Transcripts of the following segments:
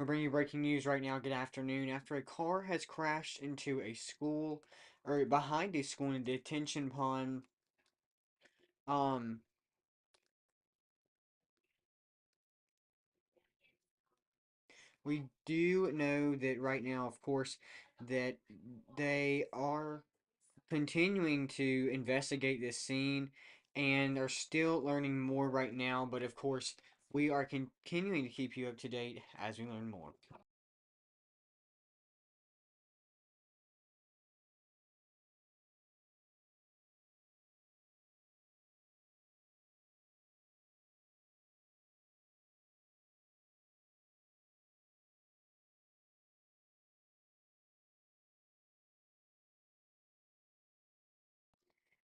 We're bringing you breaking news right now. Good afternoon. After a car has crashed into a school, or behind a school in a detention pond, um, we do know that right now, of course, that they are continuing to investigate this scene and are still learning more right now. But of course, we are continuing to keep you up to date as we learn more.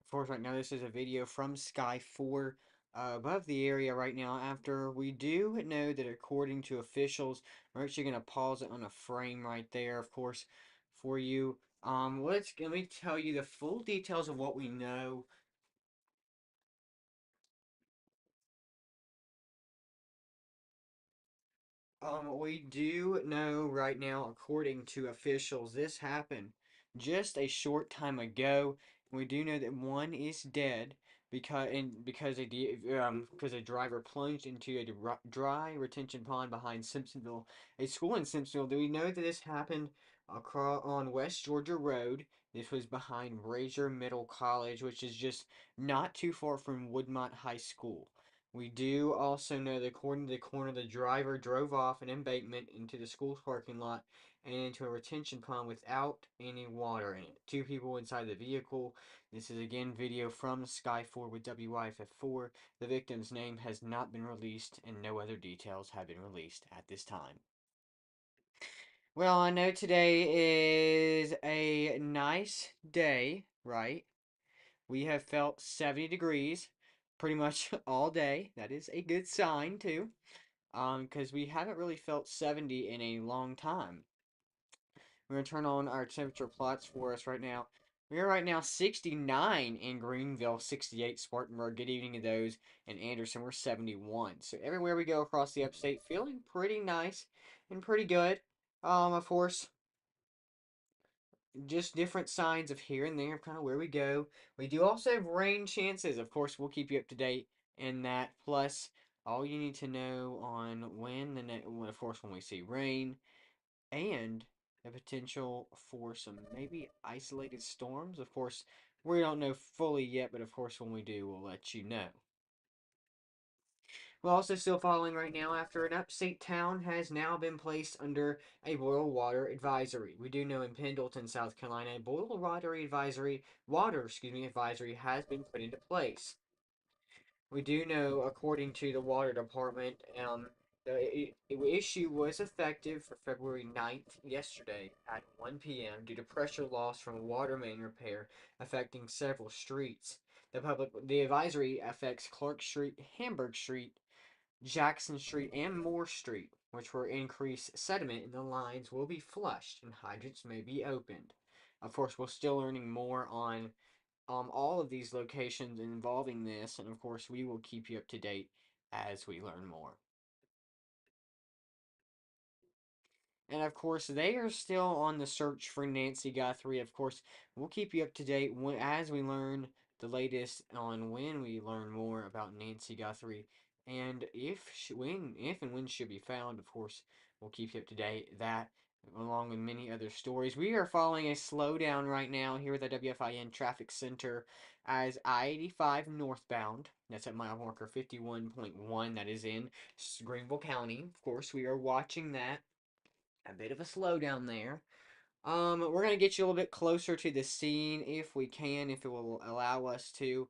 Of course, right now this is a video from Sky 4 above the area right now. After we do know that according to officials, we're actually going to pause it on a frame right there, of course, for you. Let me tell you the full details of what we know. We do know right now, according to officials, this happened just a short time ago. We do know that one is dead because a driver plunged into a dry retention pond behind Simpsonville, a school in Simpsonville. Do we know that this happened across on West Georgia Road? This was behind Brazier Middle College, which is just not too far from Woodmont High School. We do also know that according to the coroner, the driver drove off an embankment into the school's parking lot and into a retention pond without any water in it. Two people inside the vehicle. This is again video from Sky 4 with WFIN 4. The victim's name has not been released and no other details have been released at this time. Well, I know today is a nice day, right? We have felt 70 degrees pretty much all day. That is a good sign too. Because we haven't really felt 70 in a long time. We're gonna turn on our temperature plots for us right now. We are right now 69 in Greenville, 68 Spartanburg. Good evening to those. And Anderson, we're 71. So everywhere we go across the upstate, feeling pretty nice and pretty good. Of course, just different signs of here and there, kind of where we go. We do also have rain chances. Of course, we'll keep you up to date in that. Plus, all you need to know on of course, when we see rain and the potential for some maybe isolated storms. Of course, we don't know fully yet, but of course, when we do, we'll let you know. We're also still following right now after an upstate town has now been placed under a boil water advisory. We do know in Pendleton, South Carolina, a water advisory has been put into place. We do know, according to the water department, the issue was effective for February 9th, yesterday, at 1 p.m. due to pressure loss from a water main repair affecting several streets. The advisory affects Clark Street, Hamburg Street, Jackson Street, and Moore Street, which will increase sediment in the lines will be flushed and hydrants may be opened. Of course, we're still learning more on all of these locations involving this, and of course, we will keep you up to date as we learn more. And of course, they are still on the search for Nancy Guthrie. Of course, we'll keep you up to date as we learn the latest on when we learn more about Nancy Guthrie and if and when she'll be found. Of course, we'll keep you up to date. That along with many other stories. We are following a slowdown right now here at the WFIN Traffic Center as I-85 northbound. That's at mile marker 51.1. That is in Greenville County. Of course, we are watching that a bit of a slowdown there. We're gonna get you a little bit closer to the scene if we can, if it will allow us to,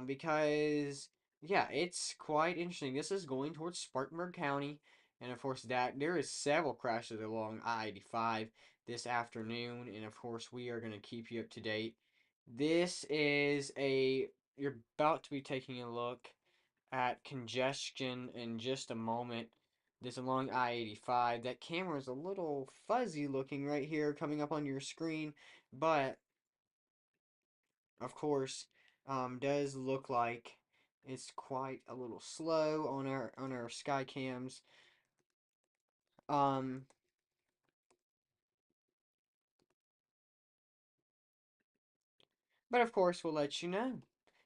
because yeah, it's quite interesting. This is going towards Spartanburg County, and of course that there is several crashes along I-85 this afternoon, and of course we are gonna keep you up to date. This is a You're about to be taking a look at congestion in just a moment. This along I-85. That camera is a little fuzzy looking right here coming up on your screen, but of course, does look like it's quite a little slow on our sky cams. Um, but of course, we'll let you know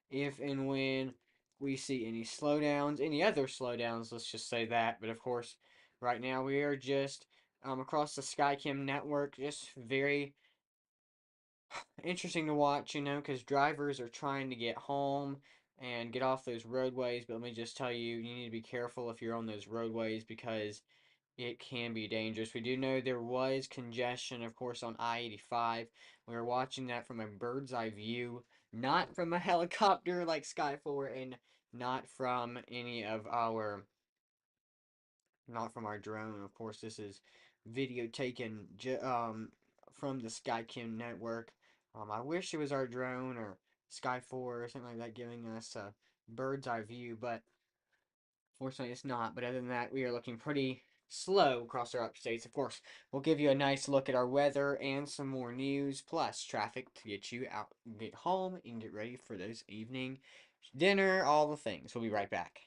if and when we see any slowdowns, any other slowdowns, let's just say that. But of course, right now we are just across the Skycam network, just very interesting to watch, because drivers are trying to get home and get off those roadways. But let me just tell you, you need to be careful if you're on those roadways because it can be dangerous. We do know there was congestion, of course, on I-85. We were watching that from a bird's eye view, not from a helicopter like Sky 4, and not from any of our, not from our drone. Of course, this is video taken from the Skycam network. I wish it was our drone or Sky 4 or something like that giving us a bird's eye view, but fortunately, it's not. But other than that, we are looking pretty slow across our upstates. Of course, we'll give you a nice look at our weather and some more news, plus traffic to get you out, get home, and get ready for those evening dinner, all the things. We'll be right back.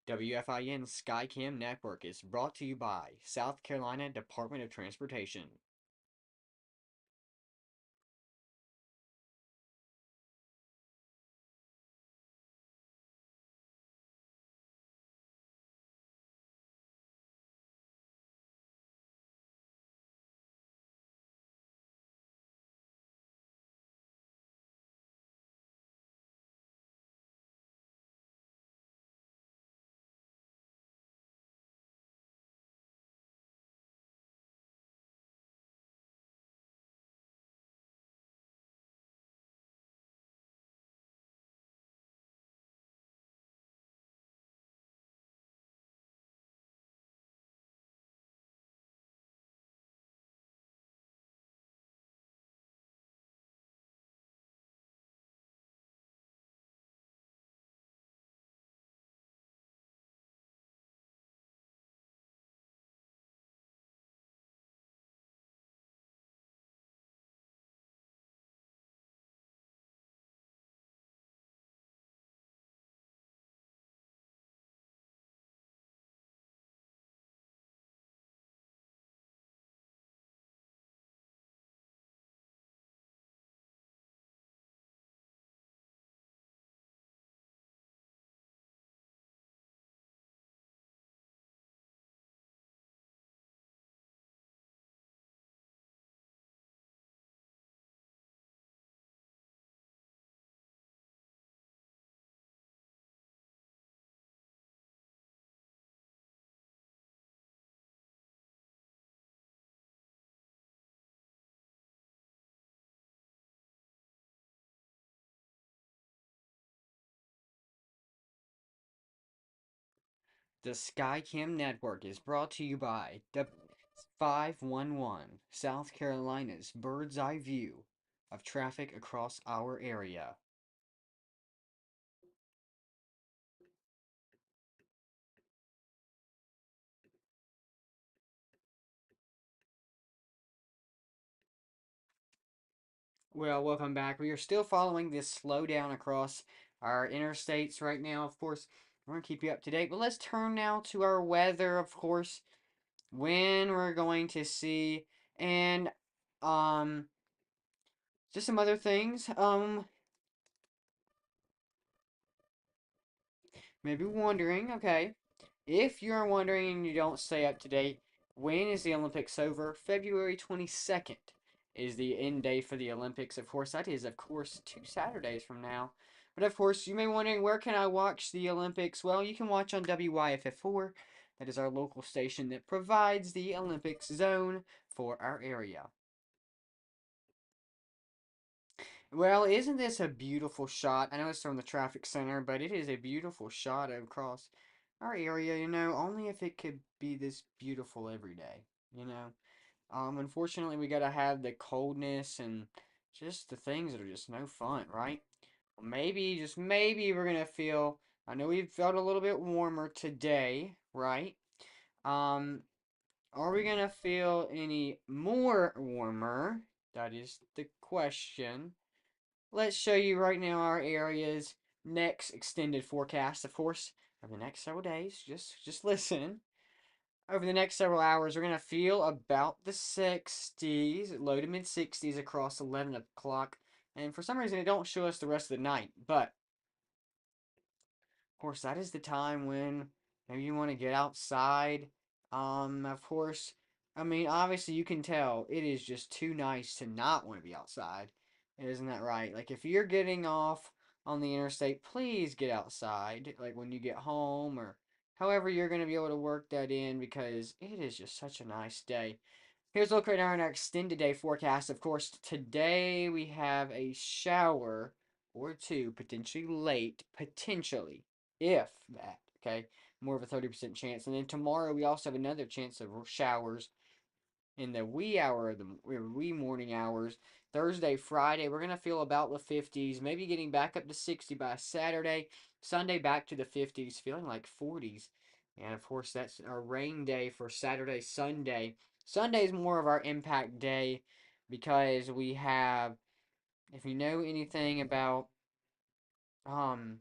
WFIN Skycam Network is brought to you by South Carolina Department of Transportation. The Skycam Network is brought to you by the 511, South Carolina's bird's eye view of traffic across our area. Well, welcome back. We are still following this slowdown across our interstates right now. Of course, we're going to keep you up to date. But let's turn now to our weather, of course, when we're going to see, and um, just some other things. Maybe wondering, okay, if you're wondering and you don't stay up to date, when is the Olympics over? February 22nd is the end day for the Olympics. Of course, that is, of course, 2 Saturdays from now. But of course, you may be wondering, where can I watch the Olympics? Well, you can watch on WYFF4. That is our local station that provides the Olympics zone for our area. Well, isn't this a beautiful shot? I know it's from the traffic center, but it is a beautiful shot across our area, only if it could be this beautiful every day. Unfortunately, we gotta have the coldness and just the things that are just no fun, right? Maybe, just maybe we're gonna feel, I know we've felt a little bit warmer today, right? Um, Are we gonna feel any more warmer? That is the question. Let's show you right now our area's next extended forecast. Of course, over the next several days, just listen. Over the next several hours, we're gonna feel about the 60s, low to mid 60s across 11 o'clock. And for some reason, it don't show us the rest of the night. But of course, that is the time when maybe you want to get outside. Of course, I mean, obviously, you can tell it is just too nice to not want to be outside. Isn't that right? Like, if you're getting off on the interstate, please get outside, like when you get home or however you're going to be able to work that in because it is just such a nice day. Here's a look right now at our extended day forecast. Of course, today we have a shower or two, potentially late, potentially, if that, okay? More of a 30% chance. And then tomorrow we also have another chance of showers in the wee hour of the wee morning hours. Thursday, Friday, we're gonna feel about the 50s, maybe getting back up to 60 by Saturday. Sunday back to the 50s, feeling like 40s. And of course, that's a rain day for Saturday, Sunday. Sunday is more of our impact day because we have, if you know anything about, um,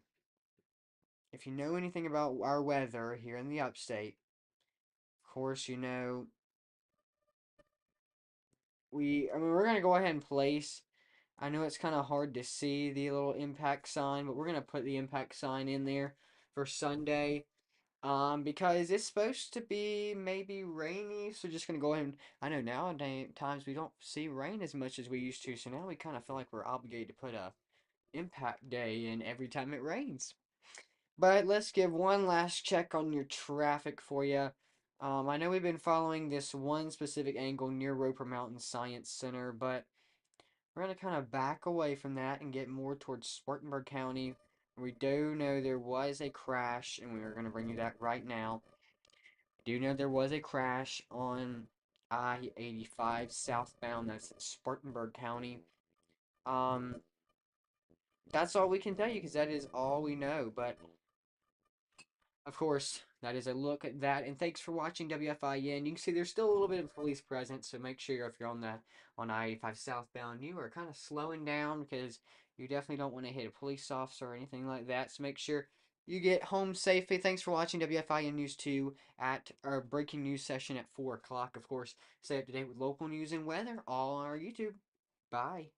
if you know anything about our weather here in the upstate, of course, you know I mean, we're gonna go ahead and place. I know it's kind of hard to see the little impact sign, but we're gonna put the impact sign in there for Sunday. Because it's supposed to be maybe rainy, so just gonna go ahead and I know nowadays times we don't see rain as much as we used to, so now we kind of feel like we're obligated to put a impact day in every time it rains. But let's give one last check on your traffic for you. I know we've been following this one specific angle near Roper Mountain Science Center, but we're going to kind of back away from that and get more towards Spartanburg County. We do know there was a crash, and we are going to bring you that right now. We do know there was a crash on I-85 southbound. That's in Spartanburg County. Um, that's all we can tell you because that is all we know. But of course, that is a look at that. And thanks for watching WFIN. You can see there's still a little bit of police presence, so make sure if you're on I-85 southbound, you are kind of slowing down because you definitely don't want to hit a police officer or anything like that. So make sure you get home safely. Thanks for watching WFIN News 2 at our breaking news session at 4 o'clock. Of course, stay up to date with local news and weather all on our YouTube. Bye.